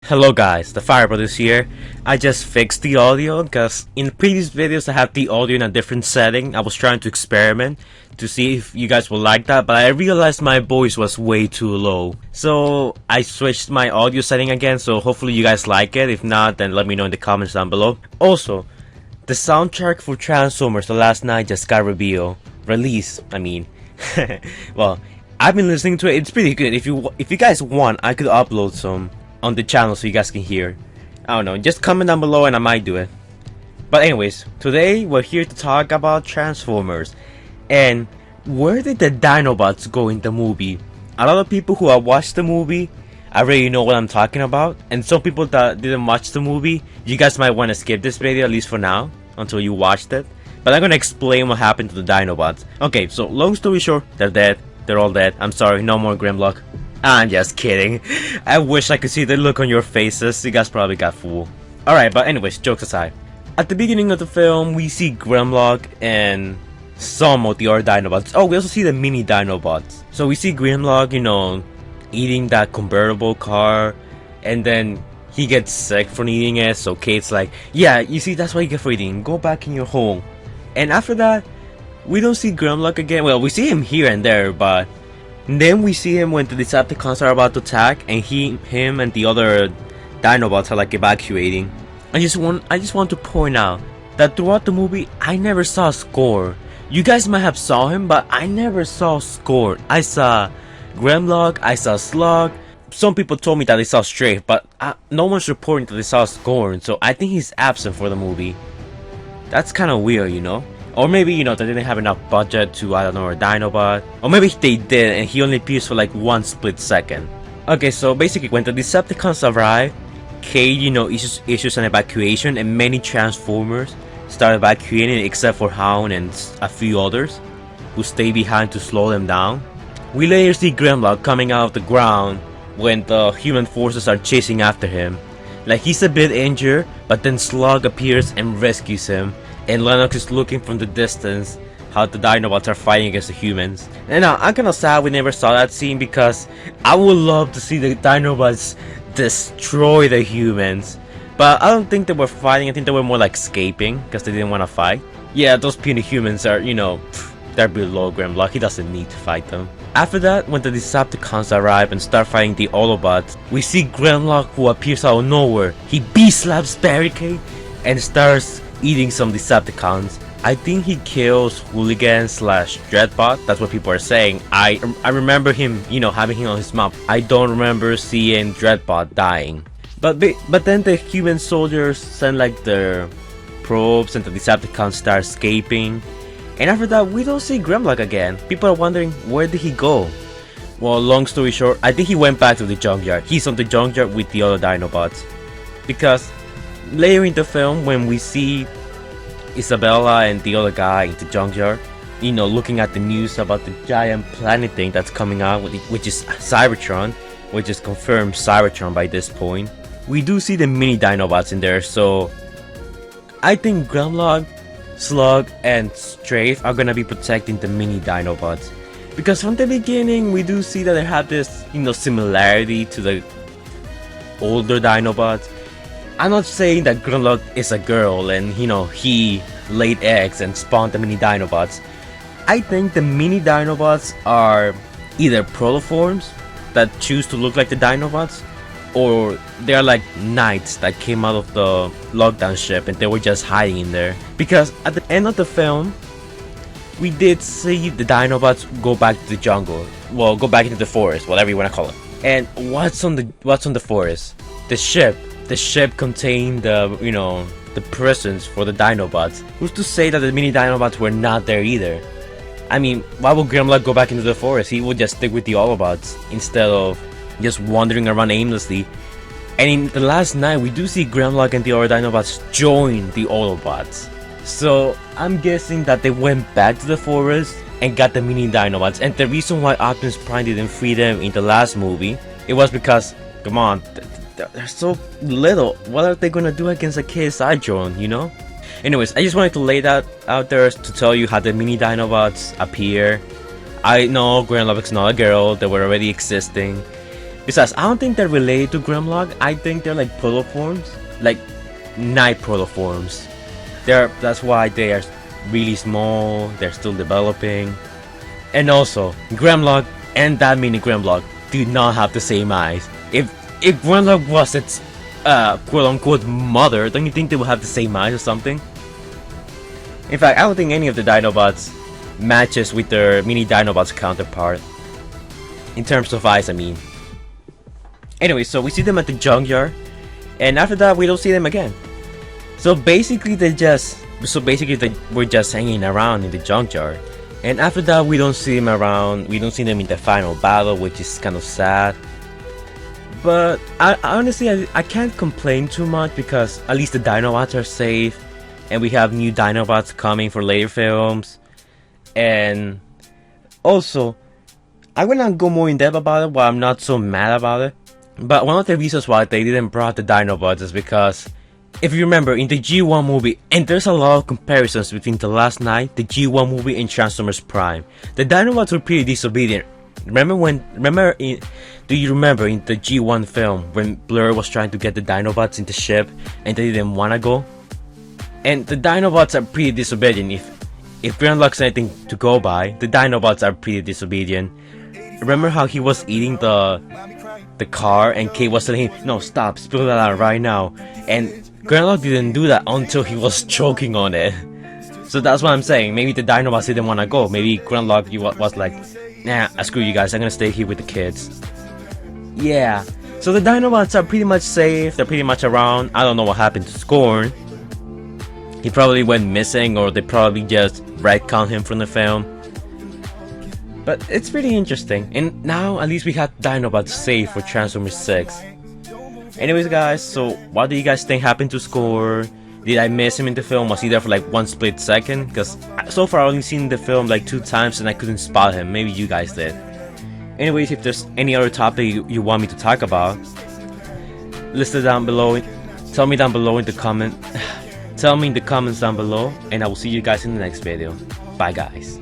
Hello guys, the Fire Brothers here. I just fixed the audio because in previous videos I had the audio in a different setting. I was trying to experiment to see if you guys will like that, but I realized my voice was way too low. So I switched my audio setting again, so hopefully you guys like it. If not, then let me know in the comments down below. Also, the soundtrack for Transformers The Last Night just got released. Well, I've been listening to it. It's pretty good. If you guys want, I could upload some on the channel so you guys can hear. I don't know, just comment down below and I might do it. But anyways, today we're here to talk about Transformers. And where did the Dinobots go in the movie? A lot of people who have watched the movie already know what I'm talking about, and some people that didn't watch the movie, you guys might want to skip this video at least for now until you watched it. But I'm gonna explain what happened to the Dinobots. Okay, so long story short, they're dead. They're all dead. I'm sorry, no more Grimlock. I'm just kidding. I wish I could see the look on your faces. You guys probably got fooled. Alright, but anyways, jokes aside. At the beginning of the film, we see Grimlock and some of the other Dinobots. Oh, we also see the mini Dinobots. So we see Grimlock, you know, eating that convertible car. And then he gets sick from eating it. So Kate's like, yeah, you see, that's what you get for eating. Go back in your home. And after that, we don't see Grimlock again. Well, we see him here and there, but then we see him when the Decepticons are about to attack, and him and the other Dinobots are like evacuating. I just want to point out that throughout the movie, I never saw Score. You guys might have saw him, but I never saw Score. I saw Grimlock, I saw Slug. Some people told me that they saw Strafe, but no one's reporting that they saw Scorn, so I think he's absent for the movie. That's kind of weird, you know? Or maybe, you know, they didn't have enough budget to, I don't know, a Dinobot. Or maybe they did and he only appears for like one split second. Okay, so basically when the Decepticons arrive, Kate, you know, issues an evacuation and many Transformers start evacuating except for Hound and a few others who stay behind to slow them down. We later see Grimlock coming out of the ground when the human forces are chasing after him. Like, he's a bit injured, but then Slug appears and rescues him. And Lennox is looking from the distance how the Dinobots are fighting against the humans. And I'm kinda sad we never saw that scene because I would love to see the Dinobots destroy the humans. But I don't think they were fighting, I think they were more like escaping because they didn't want to fight. Yeah, those puny humans are, you know, they're below Grimlock, he doesn't need to fight them. After that, when the Decepticons arrive and start fighting the Autobots, we see Grimlock who appears out of nowhere. He B-slaps Barricade and starts eating some Decepticons. I think he kills Hooligan / Dreadbot. That's what people are saying. I remember him, you know, having him on his map. I don't remember seeing Dreadbot dying. But then the human soldiers send like their probes and the Decepticons start escaping. And after that, we don't see Grimlock again. People are wondering, where did he go? Well, long story short, I think he went back to the junkyard. He's on the junkyard with the other Dinobots. Because later in the film, when we see Isabella and the other guy in the junkyard, you know, looking at the news about the giant planet thing that's coming out, which is Cybertron, which is confirmed Cybertron by this point, we do see the mini Dinobots in there. So I think Grimlock, Slug, and Strafe are gonna be protecting the mini Dinobots. Because from the beginning, we do see that they have this, you know, similarity to the older Dinobots. I'm not saying that Grimlock is a girl and, you know, he laid eggs and spawned the mini Dinobots. I think the mini Dinobots are either protoforms that choose to look like the Dinobots, or they're like knights that came out of the lockdown ship and they were just hiding in there. Because at the end of the film, we did see the Dinobots go back to the jungle. Well, go back into the forest, whatever you want to call it. And what's on the forest? The ship. The ship contained the, you know, the prisons for the Dinobots. Who's to say that the mini Dinobots were not there either? I mean, why would Grimlock go back into the forest? He would just stick with the Autobots instead of just wandering around aimlessly. And in The Last Night, we do see Grimlock and the other Dinobots join the Autobots. So I'm guessing that they went back to the forest and got the mini Dinobots. And the reason why Optimus Prime didn't free them in the last movie, it was because, come on, they're so little. What are they gonna do against a KSI drone, you know? Anyways, I just wanted to lay that out there to tell you how the mini Dinobots appear. I know Grimlock is not a girl, they were already existing. Besides, I don't think they're related to Grimlock. I think they're like protoforms, like night protoforms. That's why they are really small. They're still developing. And also, Grimlock and that mini Grimlock do not have the same eyes. If Grimlock was its quote-unquote mother, don't you think they would have the same eyes or something? In fact, I don't think any of the Dinobots matches with their mini Dinobots counterpart. In terms of eyes, I mean. Anyway, so we see them at the junkyard, and after that we don't see them again. So basically we're just hanging around in the junkyard. And after that we don't see them around, we don't see them in the final battle, which is kind of sad. But I honestly can't complain too much because at least the Dinobots are safe. And we have new Dinobots coming for later films. And also, I will not go more in depth about it, why I'm not so mad about it. But one of the reasons why they didn't brought the Dinobots is because, if you remember, in the G1 movie, and there's a lot of comparisons between The Last Night, the G1 movie, and Transformers Prime, the Dinobots were pretty disobedient. Do you remember in the G1 film when Blur was trying to get the Dinobots in the ship and they didn't wanna go? And the Dinobots are pretty disobedient. If Grimlock's anything to go by, the Dinobots are pretty disobedient. Remember how he was eating the car and Kate was telling him, no, stop, spill that out right now. And Grimlock didn't do that until he was choking on it. So that's what I'm saying. Maybe the Dinobots didn't want to go. Maybe Grimlock was like, nah, screw you guys, I'm gonna stay here with the kids. Yeah. So the Dinobots are pretty much safe. They're pretty much around. I don't know what happened to Scorn. He probably went missing, or they probably just retconned him from the film. But it's pretty interesting. And now at least we have Dinobots safe for Transformers 6. Anyways guys, so what do you guys think happened to Score? Did I miss him in the film? Was he there for like one split second? Because so far I've only seen the film like 2 times and I couldn't spot him. Maybe you guys did. Anyways, if there's any other topic you want me to talk about, list it down below. Tell me down below in the comment. Tell me in the comments down below, and I will see you guys in the next video. Bye guys.